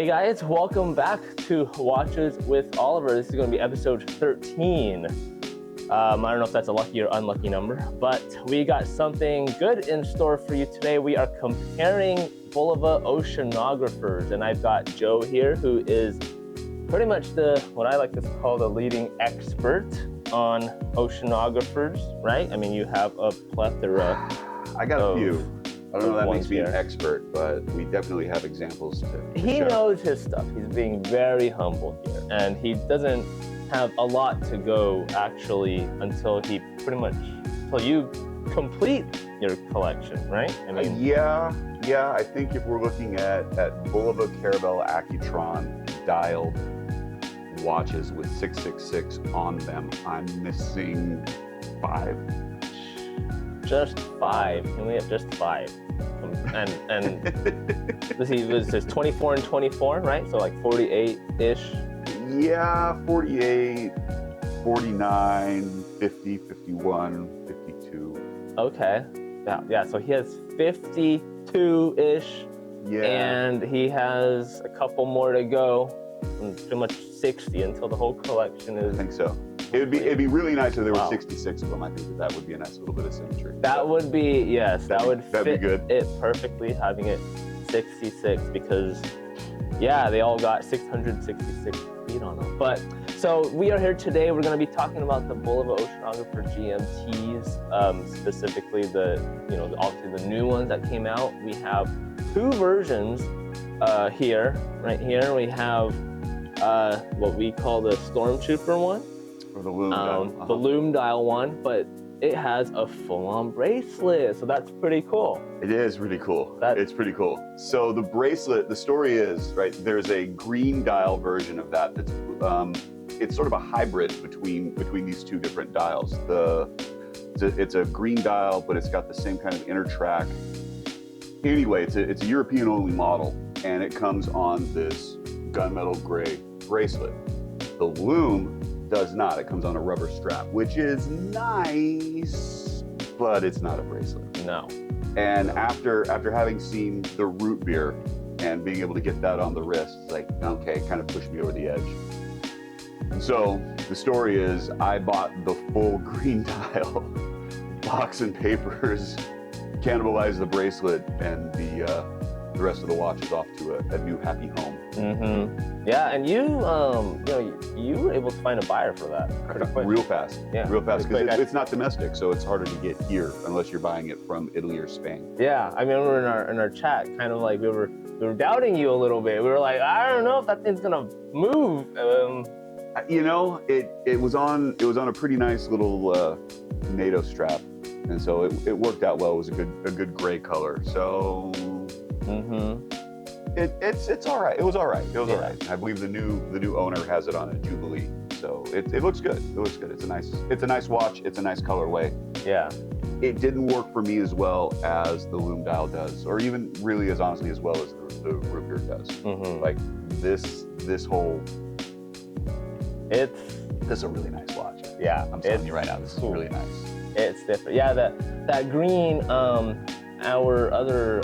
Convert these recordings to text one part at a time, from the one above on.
Hey guys, welcome back to Watches with Oliver. This is going to be episode 13. I don't know if that's a lucky or unlucky number, but we got something good in store for you today. We are comparing Bulova Oceanographers, and I've got Joe here, who is pretty much what I like to call the leading expert on oceanographers, right? I mean, you have a plethora. I got a few. I don't know if that makes me an here. expert, but we definitely have examples to He show. knows his stuff. He's being very humble here, and he doesn't have a lot to go actually until you complete your collection, right? I mean, yeah. I think if we're looking at Bulova Caravelle Accutron dialed watches with 666 on them, I'm missing 5. just 5. You only have just 5. And let's see, it was just 24 and 24, right? So like 48-ish. Yeah, 48, 49, 50, 51, 52. Okay. Yeah. So he has 52-ish. Yeah. And he has a couple more to go, and pretty much 60 until the whole collection is. I think so. It'd be really nice if there Wow. were 66 of them. I think that would be a nice little bit of symmetry. That would be, yes, that would that'd fit be good. it perfectly, having it 66, because yeah, they all got 666 feet on them. But so we are here today. We're going to be talking about the Bulova Oceanographer GMTs, specifically obviously the new ones that came out. We have 2 versions here. Right here we have what we call the Stormtrooper one. Or the loom dial. The loom dial one, but it has a full-on bracelet, so that's pretty cool. It is really cool. It's pretty cool. So the bracelet, the story is, right, there's a green dial version of that that's it's sort of a hybrid between these 2 different dials. It's a green dial, but it's got the same kind of inner track. Anyway, it's a European only model, and it comes on this gunmetal gray bracelet. The loom does not. It comes on a rubber strap, which is nice, but it's not a bracelet. No. And after having seen the root beer and being able to get that on the wrist, it's like, okay, kind of pushed me over the edge. So the story is, I bought the full green dial, box and papers, cannibalized the bracelet, and the rest of the watch is off to a new happy home. Mm-hmm. Yeah, and you were able to find a buyer for that pretty quick. Real fast. Yeah, real fast, pretty because quick. it's not domestic, so it's harder to get here unless you're buying it from Italy or Spain. Yeah, I mean, we were in our chat, kind of like we were doubting you a little bit. We were like, I don't know if that thing's gonna move. It was on a pretty nice little NATO strap, and so it worked out well. It was a good gray color. So. Mm-hmm. It's all right. It was all right. All Yeah. right. I believe the new owner has it on a Jubilee, so it looks good. It looks good. It's a nice watch. It's a nice colorway. Yeah. It didn't work for me as well as the loom dial does, or even really as honestly as well as the root beer does. Mm-hmm. Like this whole. It's This is a really nice watch. Yeah. I'm telling you right now, this is really nice. It's different. Yeah, that green. Our other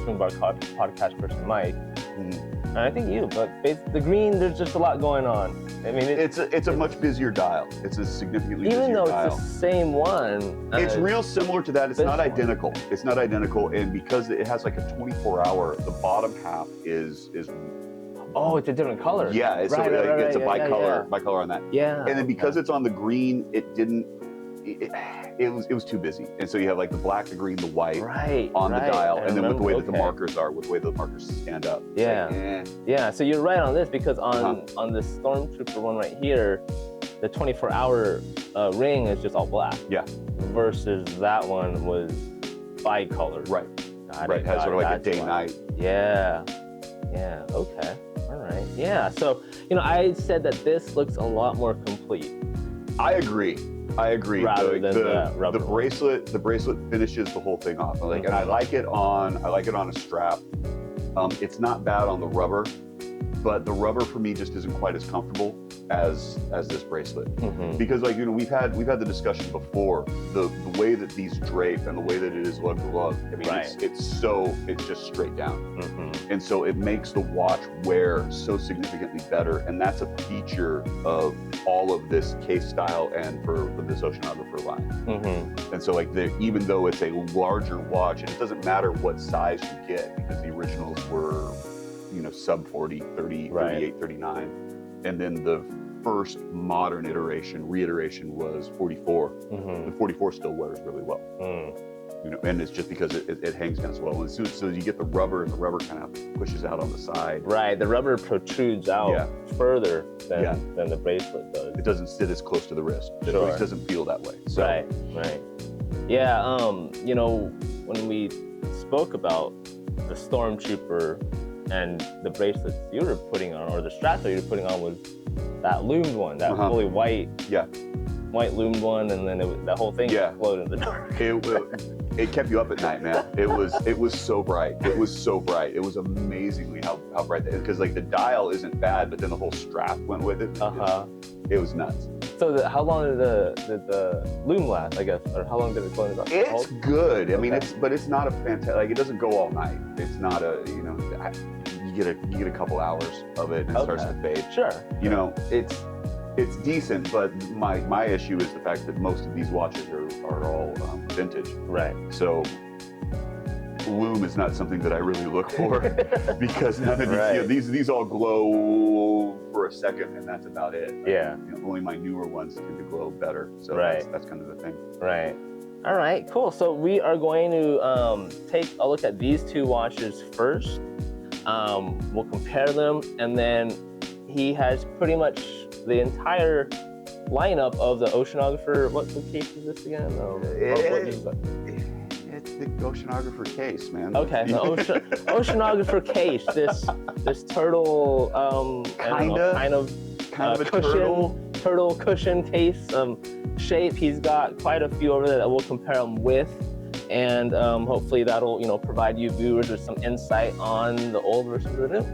Swing Bar podcast person, Mike, and I think you, but the green, there's just a lot going on. I mean, it's a much busier dial. It's a significantly busier dial. Even though it's the same one. It's real similar to that. It's not identical. It's not identical, and because it has like a 24-hour, the bottom half is. Oh, it's a different color. Yeah, it's right, it's a yeah. bicolor on that. Yeah. And then because it's on the green, it was too busy, and so you have like the black, the green, the white on the dial, and then with the way that the markers are, with the way the markers stand up. Yeah. Yeah. So you're right on this, because on the Stormtrooper one right here, the 24-hour ring is just all black. Yeah. Versus that one was bicolored. Right. Right. Has sort of like a day-night. Yeah. Yeah. Okay. All right. Yeah. So I said that this looks a lot more complete. I agree. Rather than the rubber the bracelet finishes the whole thing off. And I like it on a strap. It's not bad on the rubber, but the rubber for me just isn't quite as comfortable. as this bracelet. Because like, you know, we've had the discussion before, the way that these drape and the way that it is lug to lug. I mean, it's just straight down. And so it makes the watch wear so significantly better. And that's a feature of all of this case style and for this Oceanographer line. And so like, even though it's a larger watch, and it doesn't matter what size you get, because the originals were, you know, sub 40, 30, 38, 39. And then the first modern reiteration was 44. The 44 still wears really well. You know, and it's just because it hangs down so well. And as soon as you get the rubber, and the rubber kind of pushes out on the side. Right, the rubber protrudes out further than the bracelet does. It doesn't sit as close to the wrist. It always doesn't feel that way. So. Right. Yeah, you know, when we spoke about the Stormtrooper and the bracelets you were putting on, or the straps that you were putting on, was that loomed one, that fully white loomed one, and then that whole thing glowed in the dark. It kept you up at night, man. It was so bright. It was so bright. It was amazingly how bright that is. Because like the dial isn't bad, but then the whole strap went with it. It was nuts. So how long did the loom last, I guess, or how long did it glow in the dark? It's good. I mean, it's not a fantastic. Like, it doesn't go all night. It's not a, you know, you get a couple hours of it and it starts to fade. Sure. You know, it's decent, but my issue is the fact that most of these watches are all vintage. Right. So loom is not something that I really look for because none of these, you know, these all glow for a second and that's about it. Yeah. You know, only my newer ones tend to glow better. So that's kind of the thing. Right. All right, cool. So we are going to take a look at these two watches first. We'll compare them, and then he has pretty much the entire lineup of the Oceanographer. What case is this again? It's the Oceanographer case, man. Okay, the Oceanographer case. This turtle, kind of a cushion, turtle cushion case shape. He's got quite a few over there that we'll compare them with, and hopefully that'll, you know, provide you viewers with some insight on the old versus the new.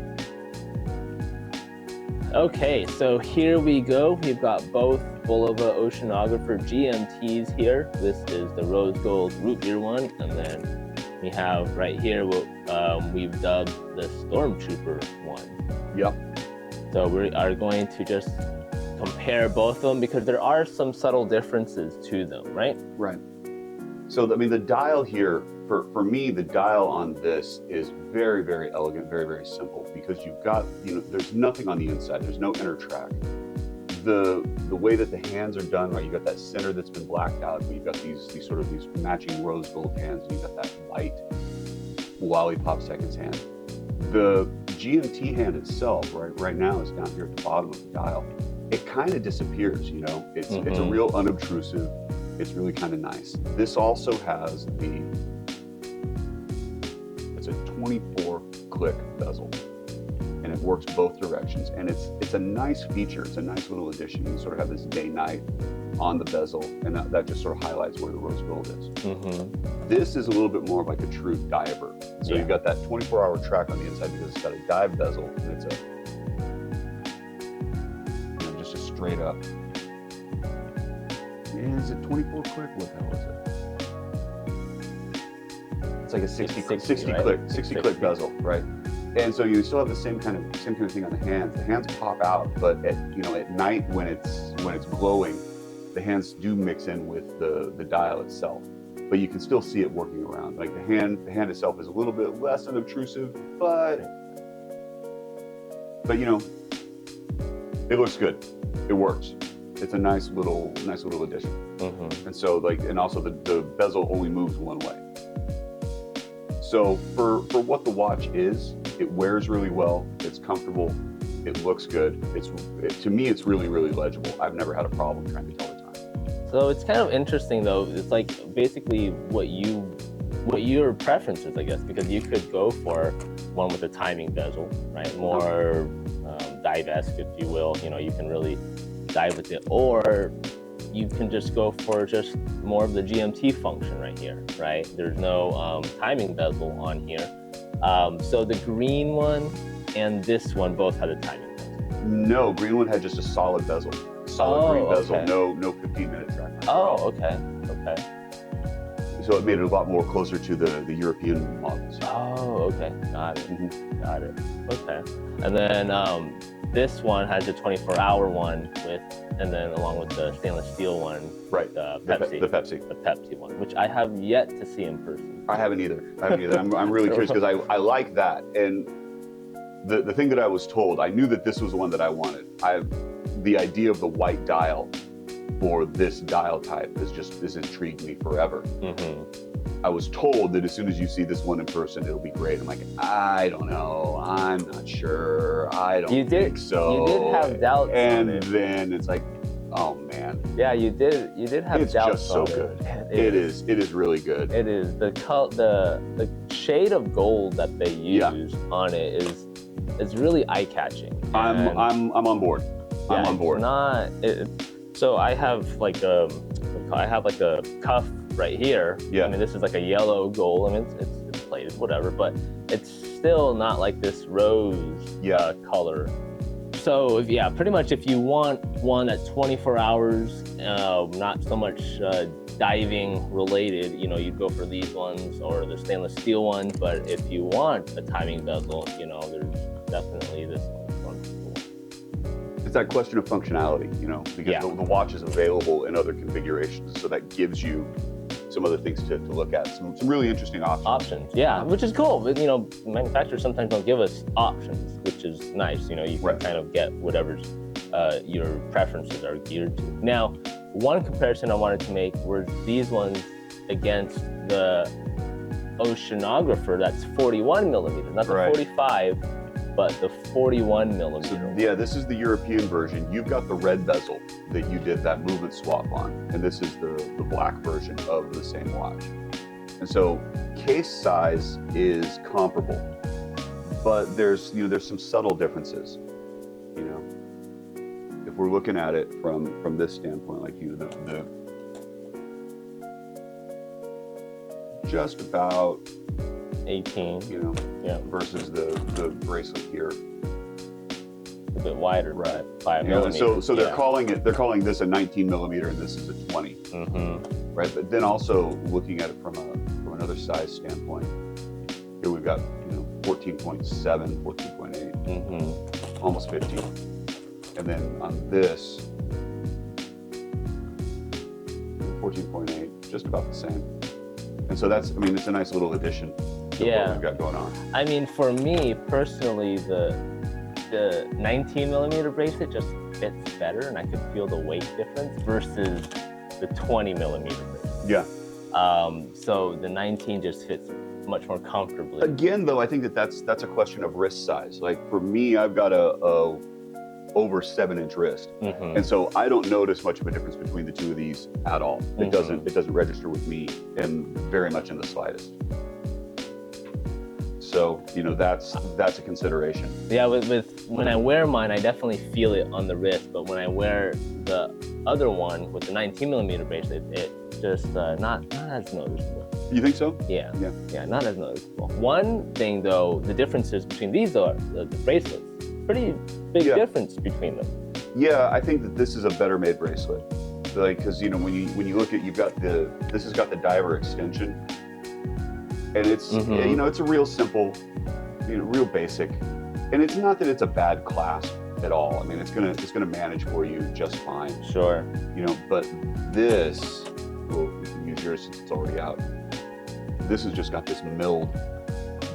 Okay, so here we go. We've got both Bulova Oceanographer GMTs here. This is the rose gold root beer one, and then we have right here what we've dubbed the Stormtrooper one. Yep. So we are going to just compare both of them because there are some subtle differences to them, right? Right. So, I mean, the dial here, for me, the dial on this is very, very elegant, very, very simple, because you've got, you know, there's nothing on the inside. There's no inner track. The way that the hands are done, right, you got that center that's been blacked out, but you've got these matching rose gold hands, and you've got that white lollipop seconds hand. The GMT hand itself, right now, is down here at the bottom of the dial. It kind of disappears, you know. It's a real unobtrusive. It's really kind of nice. This also has it's a 24 click bezel, and it works both directions. And it's a nice feature. It's a nice little addition. You sort of have this day-night on the bezel, and that just sort of highlights where the rose gold is. This is a little bit more of like a true diver. So you've got that 24-hour track on the inside because it's got a dive bezel, and it's just a straight up. Is it 24 click? What the hell is it? It's like a 60 click bezel, right? And so you still have the same kind of thing on the hands. The hands pop out, but at night when it's glowing, the hands do mix in with the dial itself. But you can still see it working around. Like the hand itself is a little bit less unobtrusive, but you know, it looks good. It works. It's a nice little addition. And so and also the bezel only moves one way. So for what the watch is, it wears really well. It's comfortable. It looks good. To me, it's really, really legible. I've never had a problem trying to tell the time. So it's kind of interesting though. It's like basically what your preference is, I guess, because you could go for one with a timing bezel, right? More dive-esque, if you will. You know, you can really dive with it, or you can just go for just more of the GMT function right here, right? There's no timing bezel on here. So the green one and this one both have a timing bezel. No, green one had just a solid bezel, green bezel, okay. no 15-minute track length. Oh, okay. So it made it a lot more closer to the European models. Oh, okay. Got it. Got it. Okay. And then this one has a 24-hour one and then along with the stainless steel one, right? The Pepsi one, which I have yet to see in person. I haven't either. I'm really curious because I like that. And the thing that I was told, I knew that this was the one that I wanted. The idea of the white dial for this dial type has intrigued me forever. I was told that as soon as you see this one in person, it'll be great. I'm like, I don't know. I'm not sure. I don't think so. You did have doubts on it. And then it's like, oh man. Yeah, you did have it's doubts just so on good. It is really good. It is. The shade of gold that they use on it is really eye-catching. I'm on board. I'm on board. So I have like a cuff right here. Yeah. I mean, this is like a yellow gold. I mean, it's plated, whatever, but it's still not like this rose color. So pretty much if you want one that's 24 hours, not so much diving related, you'd go for these ones or the stainless steel ones. But if you want a timing bezel, there's definitely this one. It's that question of functionality, because the watch is available in other configurations, so that gives you some other things to look at, some really interesting options. Which is cool. But, manufacturers sometimes don't give us options, which is nice. You can kind of get whatever your preferences are geared to. Now, one comparison I wanted to make were these ones against the Oceanographer that's 41 millimeters, not the 45, but the 41 millimeter. So, this is the European version. You've got the red bezel that you did that movement swap on, and this is the black version of the same watch. And so case size is comparable, but there's some subtle differences. If we're looking at it from this standpoint, like the just about 18, versus the bracelet here, a bit wider, right? 5 millimeters. So they're calling this a 19 millimeter and this is a 20, right? But then also looking at it from another size standpoint, here we've got 14.7, 14.8, almost 15, and then on this 14.8, just about the same. And so it's a nice little addition to what we've got going on. I mean, for me personally, the 19 millimeter bracelet just fits better, and I could feel the weight difference versus the 20 millimeter bracelet. So the 19 just fits much more comfortably. Again, though, I think that's a question of wrist size. Like for me, I've got a over 7-inch wrist, and so I don't notice much of a difference between the two of these at all. It doesn't register with me, and very much in the slightest. So that's a consideration. Yeah, with when I wear mine, I definitely feel it on the wrist, but when I wear the other one with the 19 millimeter bracelet, it just not as noticeable. You think so? Yeah, not as noticeable. One thing though, the differences between these are the bracelets. Pretty big difference between them. Yeah, I think that this is a better made bracelet. Like, because when you look at, this has got the diver extension, and it's it's a real simple, real basic, and it's not that it's a bad clasp at all. I mean, it's gonna manage for you just fine. Sure. But this, well, you can use yours since it's already out. This has just got this milled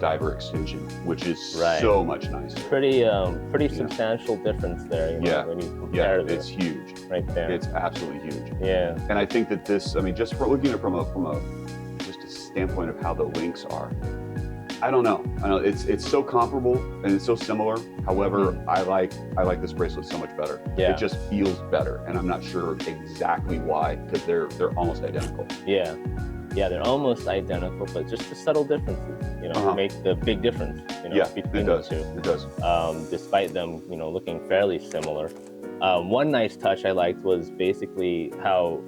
diver extension, which is so much nicer. Pretty substantial difference there. When you compare it's huge. Right there. It's absolutely huge. Yeah. And I think that this, just for looking at it from a standpoint of how the links are, I don't know. It's so comparable and it's so similar. However, I like this bracelet so much better. Yeah. It just feels better, and I'm not sure exactly why, because they're almost identical. Yeah, they're almost identical, but just the subtle differences, make the big difference. Between the two. It does. Despite them, looking fairly similar. One nice touch I liked was basically how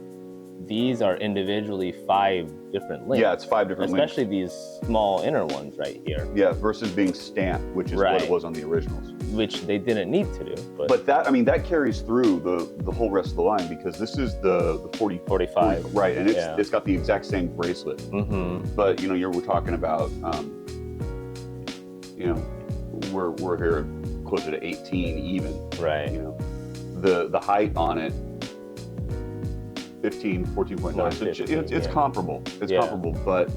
these are individually 5 different links. Yeah, it's 5 different links. Especially these small inner ones right here. Yeah, versus being stamped, which is what it was on the originals. Which they didn't need to do. But that, I mean, that carries through the whole rest of the line, because this is the 45. Right, and it's got the exact same bracelet. Mm-hmm. But, you know, we're talking about, you know, we're here closer to 18 even. Right. You know, the height on it, 15, 14.9. So it's comparable. It's comparable, but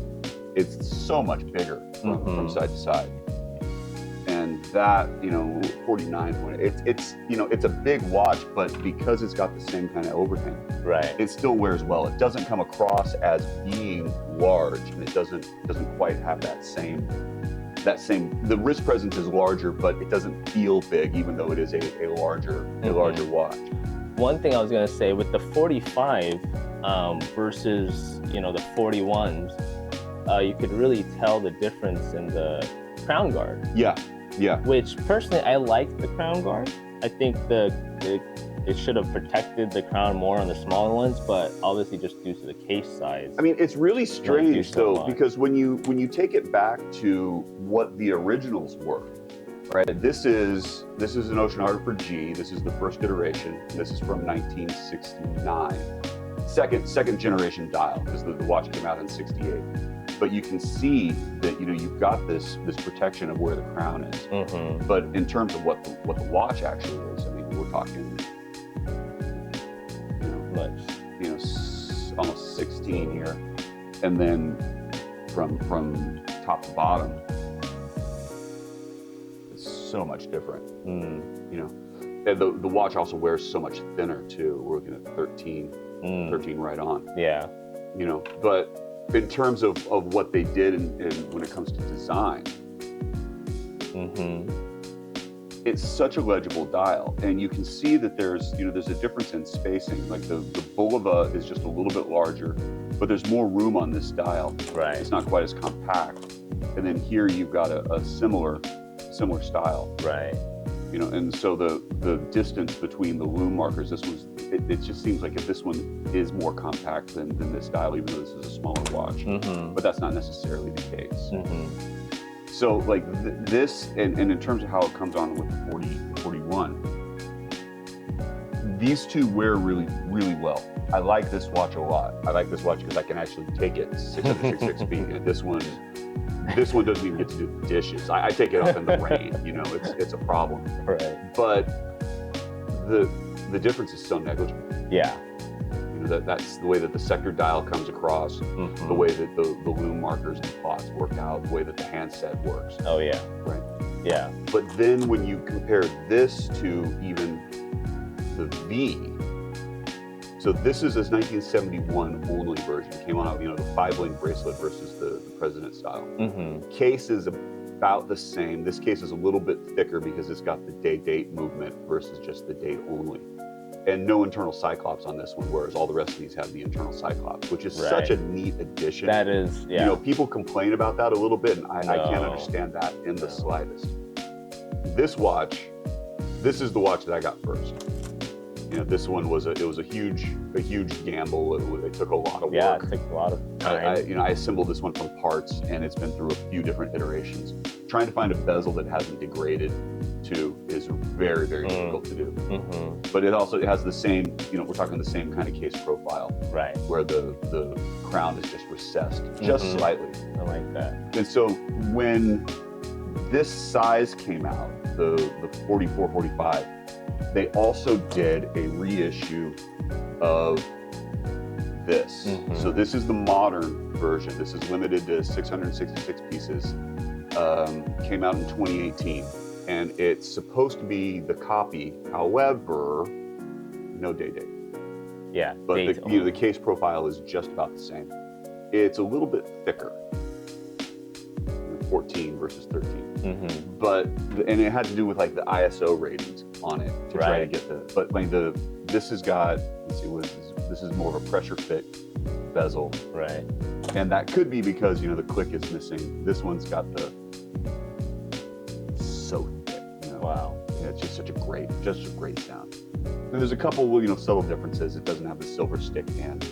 it's so much bigger from side to side. And that, you know, 49. It's you know, it's a big watch, but because it's got the same kind of overhang, right, it still wears well. It doesn't come across as being large, and it doesn't quite have that same. The wrist presence is larger, but it doesn't feel big, even though it is a larger watch. One thing I was going to say with the 45 versus, you know, the 41s, you could really tell the difference in the crown guard. Yeah. Which personally, I like the crown guard. I think it should have protected the crown more on the smaller ones, but obviously just due to the case size. I mean, it's really strange though, because when you take it back to what the originals were, right? This is an Oceanographer G. This is the first iteration. This is from 1969. Second generation dial, because the watch came out in 68. But you can see that, you know, you've got this protection of where the crown is. Mm-hmm. But in terms of what the watch actually is, I mean, we're talking, you know, almost 16 here, and then from top to bottom, it's so much different. You know, and the watch also wears so much thinner too. We're looking at 13 right on. Yeah. You know, but in terms of what they did and when it comes to design, it's such a legible dial, and you can see that there's a difference in spacing. Like the Bulova is just a little bit larger, but there's more room on this dial. Right. It's not quite as compact. And then here you've got a similar style. Right. You know, and so the distance between the lume markers, it just seems like if this one is more compact than this dial, even though this is a smaller watch. But that's not necessarily the case. So like this, and in terms of how it comes on with the 41, these two wear really, really well. I like this watch a lot. I like this watch because I can actually take it 666 feet. And this one doesn't even get to do the dishes. I take it up in the rain, you know, it's a problem. Right. But the difference is so negligible. Yeah. You know, that's the way that the sector dial comes across, the way that the lume markers and plots work out, the way that the handset works. Oh yeah. Right. Yeah. But then when you compare this to even the V, so this is this 1971 only version. It came on, you know, the 5-link bracelet versus the President style. Case is about the same. This case is a little bit thicker because it's got the day-date movement versus just the date only. And no internal cyclops on this one, whereas all the rest of these have the internal cyclops, which is such a neat addition. That is, yeah. You know, people complain about that a little bit, and I can't understand that in the slightest. This watch, this is the watch that I got first. You know, this one was a huge gamble. It took a lot of work. Yeah, it took a lot of time. I assembled this one from parts, and it's been through a few different iterations. Trying to find a bezel that hasn't degraded too is very, very difficult to do. But it has the same, you know, we're talking the same kind of case profile, right? Where the crown is just recessed, just slightly. I like that. And so when this size came out, the 44, 45, they also did a reissue of this. So this is the modern version. This is limited to 666 pieces. Came out in 2018, and it's supposed to be the copy. However, no date. Yeah, but the case profile is just about the same. It's a little bit thicker, 14 versus 13. But and it had to do with like the ISO ratings on it to try to get but like this has got, let's see, this is more of a pressure fit bezel, right? And that could be because, you know, the click is missing. This one's got so thick, you know. Wow. Yeah, it's just a great sound. And there's a couple, you know, subtle differences. It doesn't have the silver stick hand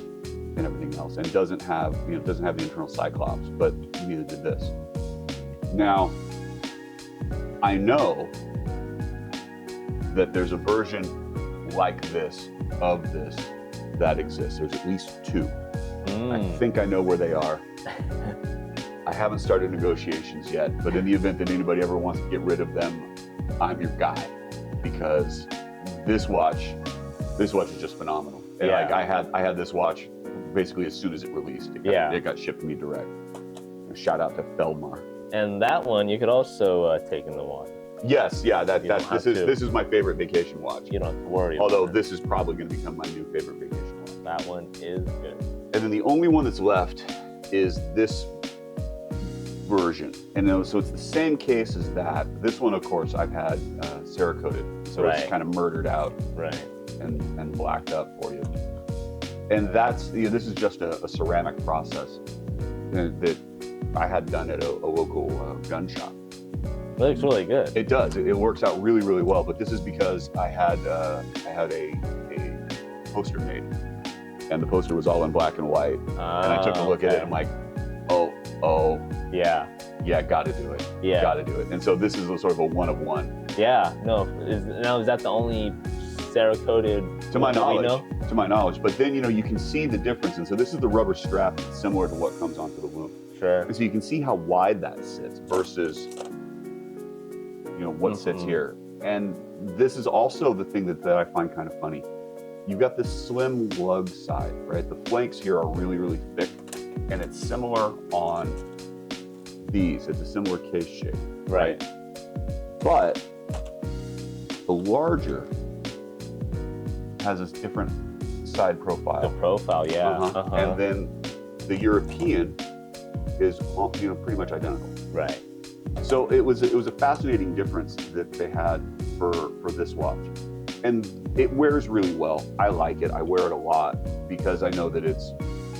and everything else, and doesn't have the internal Cyclops, but neither did this. Now, I know that there's a version like this of this that exists. There's at least two. I think I know where they are. I haven't started negotiations yet, but in the event that anybody ever wants to get rid of them, I'm your guy, because this watch is just phenomenal. And Yeah. like I had this watch basically as soon as it released. It got shipped to me direct. Shout out to Feldmar. And that one you could also take in the water. Yes, yeah, this is my favorite vacation watch. You don't have to worry. Although about this is probably going to become my new favorite vacation watch. that one is good. And then the only one that's left is this version. And so it's the same case as that. This one, of course, I've had Cerakoted, so it's kind of murdered out and blacked up for you. And that's, this is just a ceramic process that I had done at a local gun shop. It looks really good. It does. It works out really, really well. But this is because I had a poster made, and the poster was all in black and white. And I took a look at it. And I'm like, oh, yeah, got to do it. Yeah, got to do it. And so this is a sort of a one of one. Yeah. No. Is that the only Cerakoted? To my knowledge. But then you can see the difference. And so this is the rubber strap, similar to what comes onto the loom. Sure. And so you can see how wide that sits versus what sits here. And this is also the thing that I find kind of funny. You've got this slim lug side, right? The flanks here are really, really thick, and it's similar on these. It's a similar case shape, right? But the larger has this different side profile. The profile, yeah. And then the European is pretty much identical. Right. So it was a fascinating difference that they had for this watch, and it wears really well. I like it. I wear it a lot because I know that it's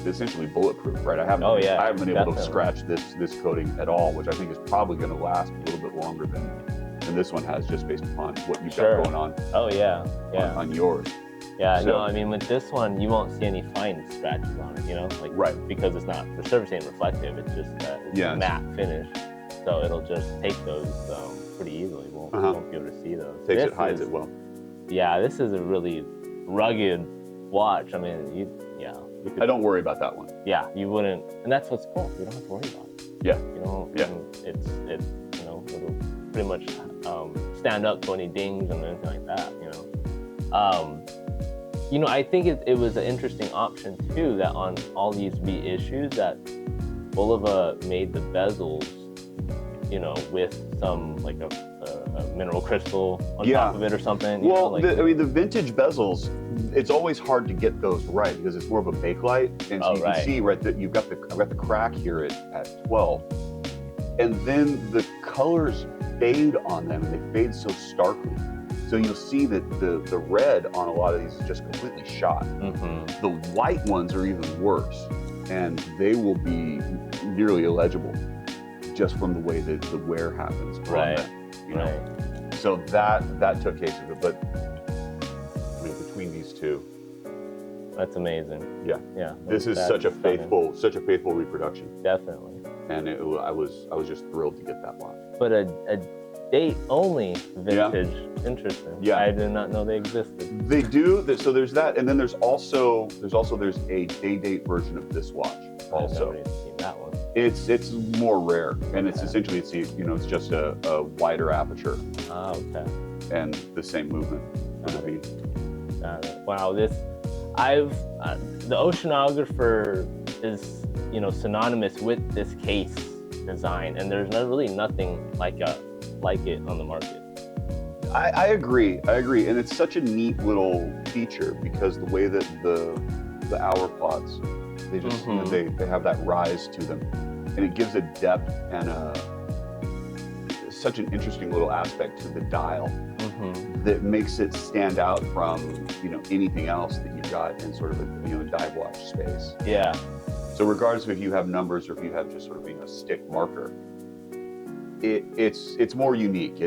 essentially bulletproof, right? I haven't been able to scratch this coating at all, which I think is probably going to last a little bit longer than this one has, just based upon what you've got going on. Oh yeah, on yours. Yeah, so, no, I mean with this one you won't see any fine scratches on it, because it's not, the surface ain't reflective. It's just a matte finish. So it'll just take those pretty easily. You won't be able to see those. Hides it well. Yeah, this is a really rugged watch. I mean, I don't worry about that one. Yeah, you wouldn't, and that's what's cool. You don't have to worry about it. Yeah. It's it'll pretty much stand up to any dings and anything like that. I think it was an interesting option too, that on all these reissues that Bulova made the bezels, with some like a mineral crystal on top of it or something. The vintage bezels, it's always hard to get those right because it's more of a bakelite, and so you can see that I've got the crack here at 12, and then the colors fade on them, and they fade so starkly. So you'll see that the red on a lot of these is just completely shot. The white ones are even worse, and they will be nearly illegible just from the way that the wear happens. So that took case of it, but between these two, that's amazing. Yeah. This is such a faithful reproduction. Definitely. And I was just thrilled to get that watch. But a date only vintage, interesting. Yeah, I did not know they existed. They do. So there's that, and then there's a day date version of this watch. Also, I've never seen that one. It's more rare, and it's essentially it's just a wider aperture. Oh, okay. And the same movement. Wow, the Oceanographer is synonymous with this case design, and there's really nothing like it on the market. I agree, and it's such a neat little feature because the way that the hour pods, they just they have that rise to them, and it gives a depth and such an interesting little aspect to the dial that makes it stand out from anything else that you've got in sort of a dive watch space. Yeah. So regardless of if you have numbers or if you have just sort of a stick marker, it's more unique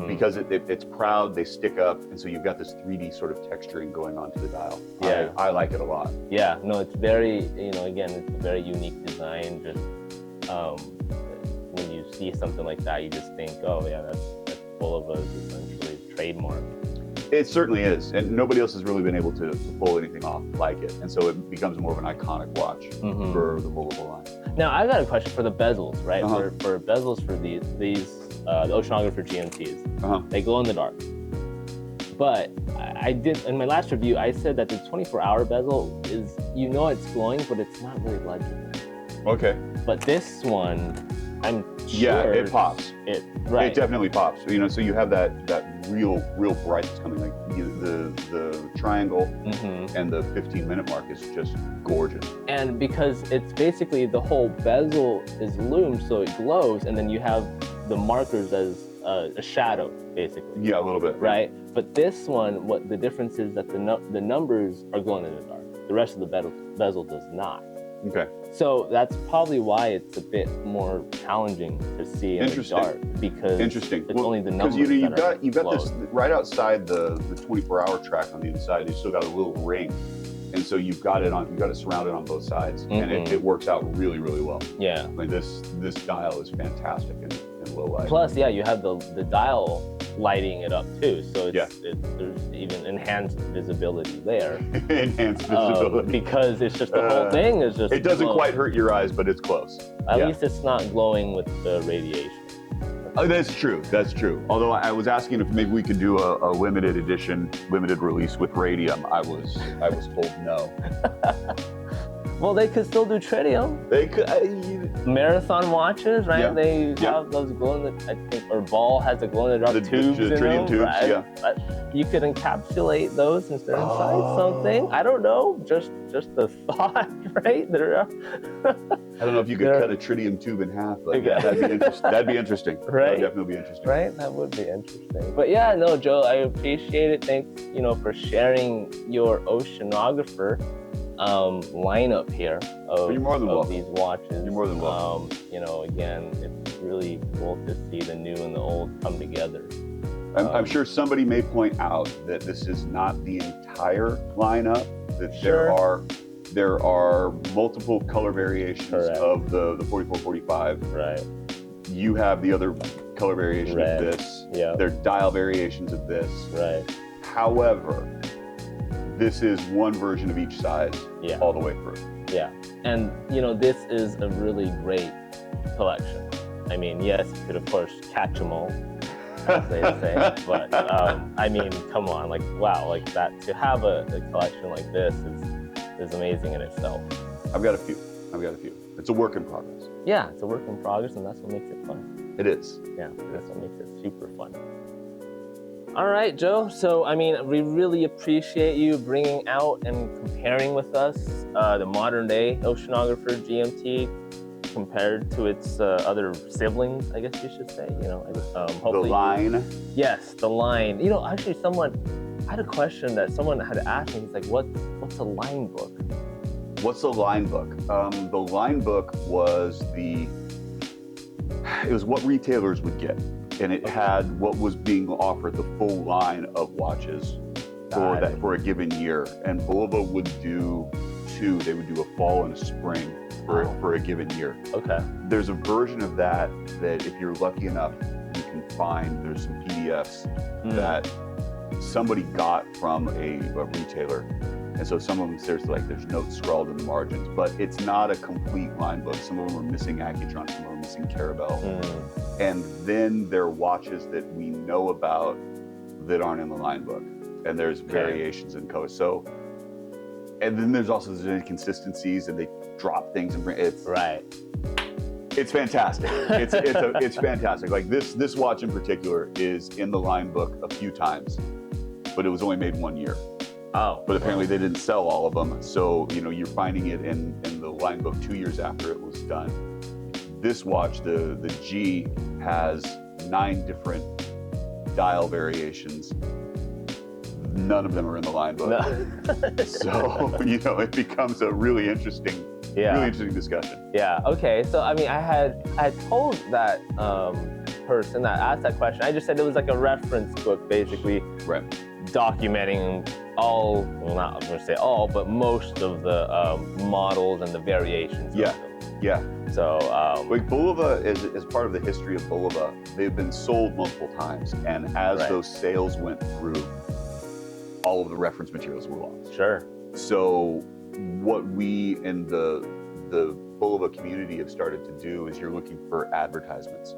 because it's proud, they stick up, and so you've got this 3D sort of texturing going on to the dial. Yeah. I like it a lot. Yeah, no, it's very, again, it's a very unique design. Just when you see something like that, you just think, oh yeah, that's Bulova's essentially trademark. It certainly is, and nobody else has really been able to pull anything off like it, and so it becomes more of an iconic watch for the Bulova line. Now, I got a question for the bezels, right? For bezels for these the Oceanographer GMTs, they glow in the dark. But I did, in my last review, I said that the 24-hour bezel is, it's glowing, but it's not really legible. Okay. But this one, I'm sure. Yeah, it pops. It definitely pops. So you have that real brightness coming, like the triangle and the 15-minute mark is just gorgeous. And because it's basically the whole bezel is loomed, so it glows, and then you have the markers as a shadow, basically. Yeah, a little bit. Right? But this one, what the difference is that the numbers are glowing in the dark. The rest of the bezel does not. Okay. So that's probably why it's a bit more challenging to see in the dark, because it's only the numbers. Because you've got this right outside the 24-hour track on the inside. You still got a little ring, and so you've got it surrounded on both sides, and it works out really, really well. Yeah. Like this dial is fantastic in low light. Plus, yeah, you have the dial lighting it up too, so there's even enhanced visibility there. Enhanced visibility. Because it's just the whole thing is just. It doesn't quite hurt your eyes, but it's close. At least it's not glowing with the radiation. Oh, that's true. That's true. Although I was asking if maybe we could do a limited edition, limited release with radium. I was told no. Well, they could still do tritium. They could. Marathon watches, right? Yeah. They have those glow in the, I think, or Ball has the glow in the dark tubes in tritium them, tubes, right? yeah. But you could encapsulate those instead inside something. I don't know. Just the thought, right? I don't know if you could cut a tritium tube in half, but yeah, that'd be interesting. That'd be interesting. Right? That'd definitely be interesting. Right? That would be interesting. But yeah, no, Joe, I appreciate it. Thanks, for sharing your Oceanographer lineup here of these watches. You're more than welcome. Again, it's really cool to see the new and the old come together. I'm sure somebody may point out that this is not the entire lineup, that there are multiple color variations of the 4445. Right. You have the other color variation of this. Yeah. There are dial variations of this. Right. However, this is one version of each size all the way through. Yeah. And, this is a really great collection. I mean, yes, you could, of course, catch them all, as they say. But, come on. Like, wow. Like that, to have a collection like this is amazing in itself. I've got a few. It's a work in progress. Yeah, it's a work in progress, and that's what makes it fun. It is. Yeah, that's what makes it super fun. All right, Joe. So, we really appreciate you bringing out and comparing with us the modern day Oceanographer GMT compared to its other siblings, I guess you should say. Hopefully the line. Yes, the line. Actually, I had a question that someone had asked me. He's like, "What's a line book?" What's the line book? The line book was what retailers would get. And it had what was being offered, the full line of watches for a given year. And Bulova would do two. They would do a fall and a spring for a given year. Okay. There's a version of that if you're lucky enough, you can find. There's some PDFs that somebody got from a retailer. And so some of them, seriously, there's notes scrawled in the margins, but it's not a complete line book. Some of them are missing Accutron, some of them are missing Carabelle. And then there are watches that we know about that aren't in the line book. And there's variations in color. So, and then there's also the inconsistencies, and they drop things and bring it's It's fantastic. It's fantastic. Like this watch in particular is in the line book a few times, but it was only made 1 year. Oh. But apparently they didn't sell all of them. So, you're finding it in the line book 2 years after it was done. This watch, the G, has 9 different dial variations. None of them are in the line book. No. So, it becomes a really interesting discussion. Yeah. Okay. So, I had told that person that asked that question. I just said it was like a reference book, basically documenting all, well, not I'm going to say all, but most of the models and the variations. Yeah, yeah. So, like Bulova is part of the history of Bulova. They've been sold multiple times, and as those sales went through, all of the reference materials were lost. Sure. So what we in the Bulova community have started to do is you're looking for advertisements,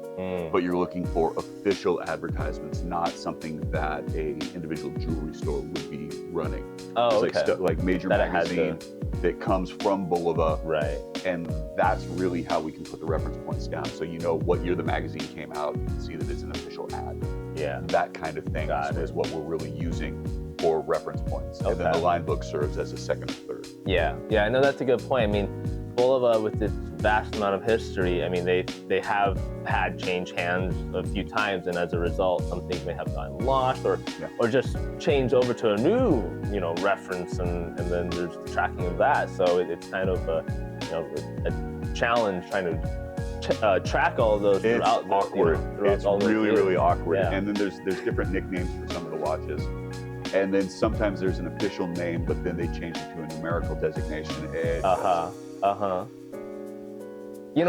but you're looking for official advertisements, not something that a individual jewelry store would be running. Oh, it's like major that magazine that comes from Bulova. Right. And that's really how we can put the reference points down. So you know what year the magazine came out, you can see that it's an official ad. Yeah. That kind of thing is what we're really using for reference points. And then the line book serves as a second or third. Yeah, I know that's a good point. I mean, Bulova, with its vast amount of history, I mean, they have had change hands a few times, and as a result, some things may have gotten lost or just changed over to a new, reference, and then there's the tracking of that. So it's kind of a challenge trying to track all of those throughout. It's awkward. It's really awkward. Yeah. And then there's different nicknames for some of the watches. And then sometimes there's an official name, but then they change it to a numerical designation.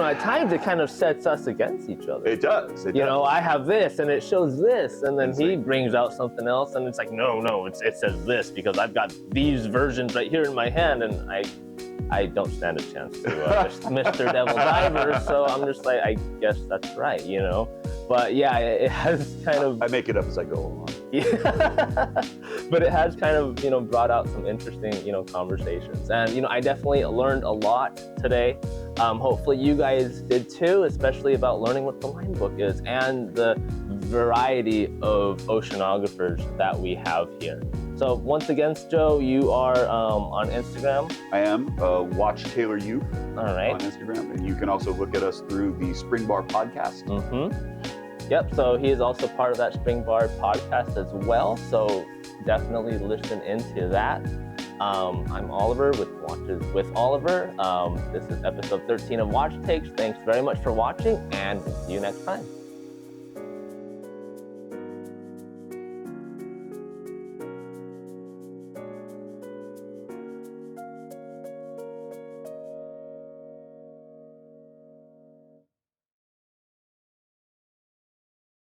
At times it kind of sets us against each other. It does. I have this and it shows this, and then he brings out something else, and it's like, no, it says this because I've got these versions right here in my hand, and I don't stand a chance to Mr. Devil Diver, so I'm just like, I guess that's right, But yeah, it has kind of... I make it up as I go along. Yeah. But it has kind of, brought out some interesting, conversations. And, I definitely learned a lot today. Hopefully you guys did too, especially about learning what the line book is and the variety of oceanographers that we have here. So once again, Joe, you are on Instagram. I am Watch Taylor Youth on Instagram, and you can also look at us through the Spring Bar podcast. Yep, so he is also part of that Spring Bar podcast as well, so definitely listen into that. I'm Oliver with Watches with Oliver. This is episode 13 of Watch Takes. Thanks very much for watching, and we'll see you next time.